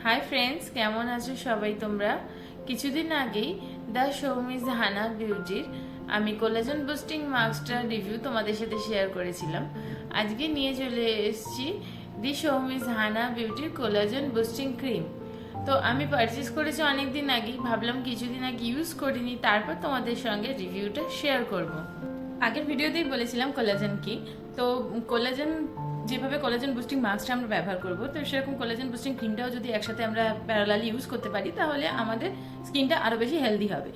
Hi friends, কেমন আছো সবাই তোমরা? কিছুদিন আগেই দ্য শৌমিজ হানা বিউটির আমি কোলাজেন বুস্টিং মাস্কটার রিভিউ তোমাদের সাথে শেয়ার করেছিলাম। আজকে নিয়ে চলে এসেছি দি শৌমিজ হানা বিউটির কোলাজেন বুস্টিং ক্রিম। তো আমি পারচেস করেছি অনেক দিন আগেই, ভাবলাম কিছুদিন আগে ইউজ করিনি, তারপর তোমাদের সঙ্গে রিভিউটা শেয়ার করব। আগের ভিডিওতেই বলেছিলাম কোলাজেন কি। তো কোলাজেন যেভাবে কোলাজেন বুস্টিং মাস্কটা আমরা ব্যবহার করব, তো সেরকম কোলাজেন বুস্টিং ক্রিমটাও যদি একসাথে আমরা প্যারালালি ইউজ করতে পারি তাহলে আমাদের স্কিনটা আরও বেশি হেলদি হবে।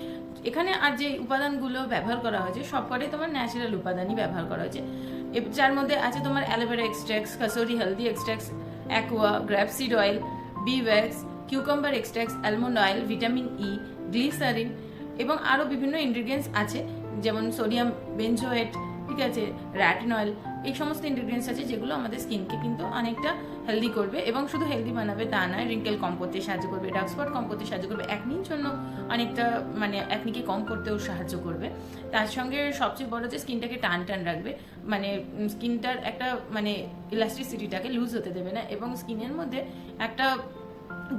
এখানে আর যে উপাদানগুলো ব্যবহার করা হয়েছে সবকটাই তোমার ন্যাচারাল উপাদানই ব্যবহার করা হয়েছে, যার মধ্যে আছে তোমার অ্যালোভেরা এক্সট্রাক্টস, কাসুরি হেলদি extracts, aqua, grapeseed oil, bee wax, cucumber extracts, almond oil, vitamin E, glycerin এবং আরও বিভিন্ন ইনগ্রিডিয়েন্টস আছে, যেমন সোডিয়াম বেনজোয়েট, ঠিক আছে, র্যাটিনয়েল। এই সমস্ত ইনগ্রিডিয়েন্টস আছে যেগুলো আমাদের স্কিনকে কিন্তু অনেকটা হেলদি করবে এবং শুধু হেলদি বানাবে তা নয়, রিঙ্কেল কম করতে সাহায্য করবে, ডার্ক স্পট কম করতে সাহায্য করবে, অ্যাকনির জন্য অনেকটা অ্যাকনিকে কম করতেও সাহায্য করবে। তার সঙ্গে সবচেয়ে বড় যে স্কিনটাকে টান টান রাখবে, স্কিনটার একটা ইলাস্টিসিটিটাকে লুজ হতে দেবে না এবং স্কিনের মধ্যে একটা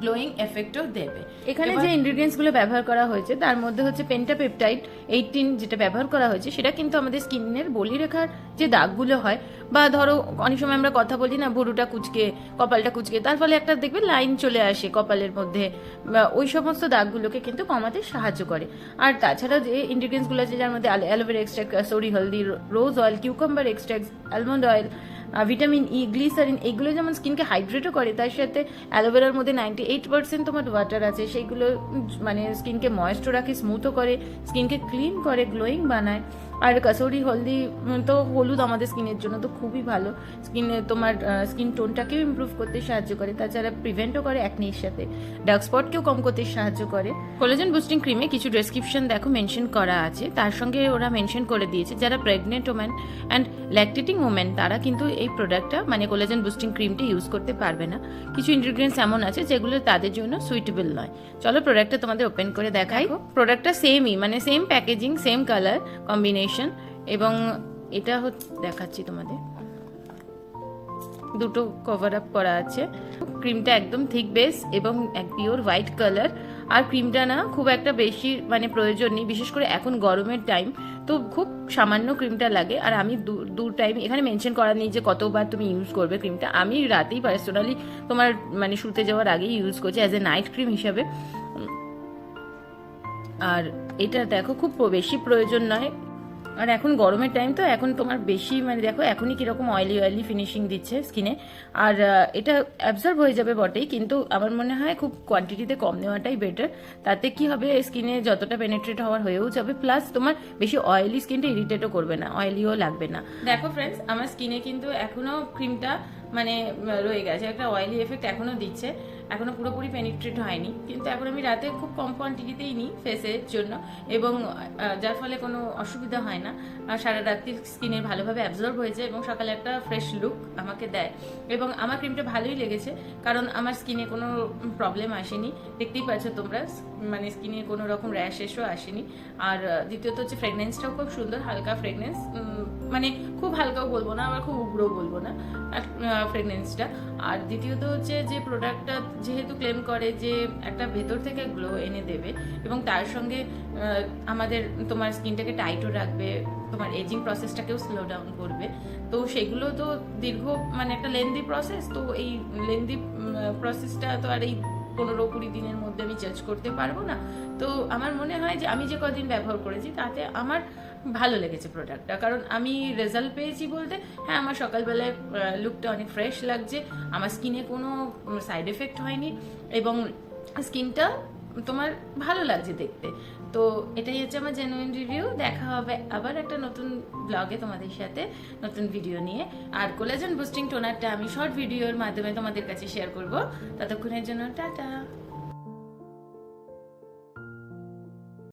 গ্লোয়িং এফেক্টও দেবে। এখানে যে ইনগ্রিডিয়েন্টস গুলো ব্যবহার করা হয়েছে তার মধ্যে হচ্ছে পেন্টাপেপটাইড 18 যেটা ব্যবহার করা হয়েছে, সেটা কিন্তু আমাদের স্কিনের বলিরেখার যে দাগগুলো হয়, বা ধরো অনেক সময় আমরা কথা বলি না, ভুরুটা কুচকে, কপালটা কুচকে, তার ফলে একটা দেখবে লাইন চলে আসে কপালের মধ্যে, ওই সমস্ত দাগগুলোকে কিন্তু কমাতে সাহায্য করে। আর তাছাড়া যে ইনগ্রিডিয়েন্টস গুলো আছে যার মধ্যে অ্যালোভেরা এক্সট্রাক্ট, কাসুরি হলদি, rose oil, cucumber extract, almond oil, vitamin E, glycerin, এগুলো যেমন স্কিনকে হাইড্রেটও করে, তার সাথে অ্যালোভেরার মধ্যে 98% তোমার ওয়াটার আছে, সেইগুলো স্কিনকে ময়েস্টও রাখে, স্মুথও করে, স্কিনকে ক্লিন করে, গ্লোয়িং বানায়। আর কাসুরি হলদি তো হলুদ আমাদের স্কিনের জন্য তো খুবই ভালো, তোমার স্কিন টোনটাকেও ইমপ্রুভ করতে সাহায্য করে, তাছাড়া প্রিভেন্টও করে অ্যাকনির সাথে, ডার্ক স্পটকেও কম করতে সাহায্য করে। কোলাজেন বুস্টিং ক্রিমে কিছু ডেসক্রিপশন দেখো মেনশন করা আছে, তার সঙ্গে ওরা মেনশন করে দিয়েছে যারা pregnant woman and lactating woman তারা কিন্তু এই প্রোডাক্টটা কোলাজেন বুস্টিং ক্রিমটি ইউজ করতে পারবে না। কিছু ইনগ্রিডিয়েন্টস এমন আছে যেগুলো তাদের জন্য সুইটেবল নয়। চলো প্রোডাক্টটা তোমাদের ওপেন করে দেখাই। প্রোডাক্টটা সেমই, same packaging, same colour combination, এবং এটা দেখাচ্ছি তোমাদের, দুটো কভার আপ করা আছে। ক্রিমটা একদম থিক বেস এবং এক পিওর হোয়াইট কালার। আর ক্রিমটা না খুব একটা বেশি প্রয়োজন নেই, বিশেষ করে এখন গরমের টাইম, তো খুব সামান্য ক্রিমটা লাগে। আর আমি দু টাইম এখানে মেনশন করা নেই যে কতবার তুমি ইউজ করবে ক্রিমটা। আমি রাতেই পার্সোনালি তোমার শুতে যাওয়ার আগেই ইউজ করছি অ্যাজ এ নাইট ক্রিম হিসাবে। আর এটা দেখো খুব বেশি প্রয়োজন নয়, আর এখন গরমের টাইম তো এখন তোমার বেশি দেখো এখনই কিরকম অয়েলি ফিনিশিং দিচ্ছে স্কিনে। আর এটা অ্যাবজর্ব হয়ে যাবে বটেই, কিন্তু আমার মনে হয় খুব কোয়ান্টিটিতে কম নেওয়াটাই বেটার। তাতে কি হবে, স্কিনে যতটা পেনিট্রেট হওয়ার হয়েও যাবে, প্লাস তোমার বেশি অয়েলি স্কিনটা ইরিটেটও করবে না, অয়েলিও লাগবে না। দেখো ফ্রেন্ডস, আমার স্কিনে কিন্তু এখনো ক্রিমটা রয়ে গেছে, একটা অয়েলি এফেক্ট এখনো দিচ্ছে, এখনো পুরোপুরি পেনিট্রেট হয়নি, কিন্তু এখন আমি রাতে খুব কম কোয়ান্টিটিতেই নিই ফেসের জন্য, এবং যার ফলে কোনো অসুবিধা হয় না। সারা রাত্রি স্কিনের ভালোভাবে অ্যাবজর্ব হয়েছে এবং সকালে একটা ফ্রেশ লুক আমাকে দেয়। এবং আমার ক্রিমটা ভালোই লেগেছে, কারণ আমার স্কিনে কোনো প্রবলেম আসেনি, দেখতেই পাচ্ছ তোমরা, স্কিনে কোনো রকম র্যাশেসও আসেনি। আর দ্বিতীয়ত হচ্ছে ফ্রেগনেন্সটাও খুব সুন্দর, হালকা ফ্রেগনেন্স, খুব হালকাও বলবো না, আবার খুব উগ্রও বলবো না ফ্রেগনেন্সটা। আর দ্বিতীয়ত হচ্ছে যে প্রোডাক্টটা যেহেতু ক্লেম করে যে একটা ভেতর থেকে গ্লো এনে দেবে এবং তার সঙ্গে আমাদের তোমার স্কিনটাকে টাইটও রাখবে, তোমার এজিং প্রসেসটাকেও স্লো ডাউন করবে, তো সেগুলো তো দীর্ঘ একটা লেন্দি প্রসেস, তো এই লেন্দি প্রসেসটা তো আর এই 15-20 দিনের মধ্যে আমি চেঞ্জ করতে পারবো না। তো আমার মনে হয় যে আমি যে কদিন ব্যবহার করেছি তাতে আমার ভালো লেগেছে প্রোডাক্টটা, কারণ আমি রেজাল্ট পেয়েছি বলতে, হ্যাঁ আমার সকালবেলায় লুকটা অনেক ফ্রেশ লাগছে, আমার স্কিনে কোনো সাইড এফেক্ট হয়নি এবং স্কিনটা তোমার ভালো লাগছে দেখতে। তো এটাই হচ্ছে আমার জেনুইন রিভিউ। দেখা হবে আবার একটা নতুন ব্লগে তোমাদের সাথে, নতুন ভিডিও নিয়ে। আর কোলাজেন বুস্টিং টোনারটা আমি শর্ট ভিডিওর মাধ্যমে তোমাদের কাছে শেয়ার করব। ততক্ষণের জন্য টাটা।